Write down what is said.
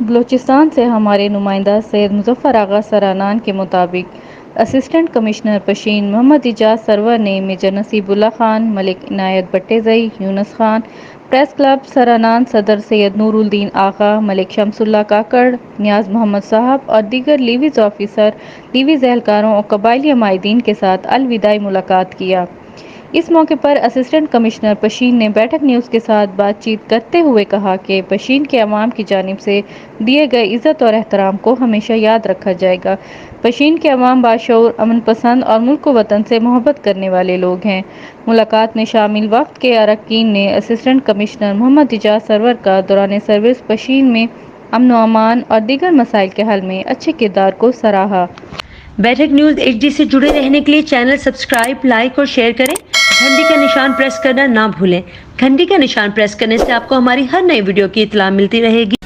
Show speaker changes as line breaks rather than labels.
بلوچستان سے ہمارے نمائندہ سید مظفر آغا سرانان کے مطابق اسسٹنٹ کمشنر پشین محمد اعجاز سرور نے میجر نصیب اللہ خان، ملک عنایت بٹزئی، یونس خان، پریس کلب سرانان صدر سید نور الدین آغا، ملک شمس اللہ کاکڑ، نیاز محمد صاحب اور دیگر لیویز آفیسر، لیویز اہلکاروں اور قبائلی عمائدین کے ساتھ الوداعی ملاقات کیا۔ اس موقع پر اسسٹنٹ کمشنر پشین نے بیٹھک نیوز کے ساتھ بات چیت کرتے ہوئے کہا کہ پشین کے عوام کی جانب سے دیے گئے عزت اور احترام کو ہمیشہ یاد رکھا جائے گا۔ پشین کے عوام باشعور، امن پسند اور ملک و وطن سے محبت کرنے والے لوگ ہیں۔ ملاقات میں شامل وفد کے اراکین نے اسسٹنٹ کمشنر محمد اعجاز سرور کا دوران سروس پشین میں امن و امان اور دیگر مسائل کے حل میں اچھے کردار کو سراہا۔
بیٹھک نیوز ایچ ڈی سے جڑے رہنے کے لیے چینل سبسکرائب، لائک اور شیئر کریں۔ گھنٹی کا نشان پریس کرنا نہ بھولیں۔ گھنٹی کا نشان پریس کرنے سے آپ کو ہماری ہر نئی ویڈیو کی اطلاع ملتی رہے گی۔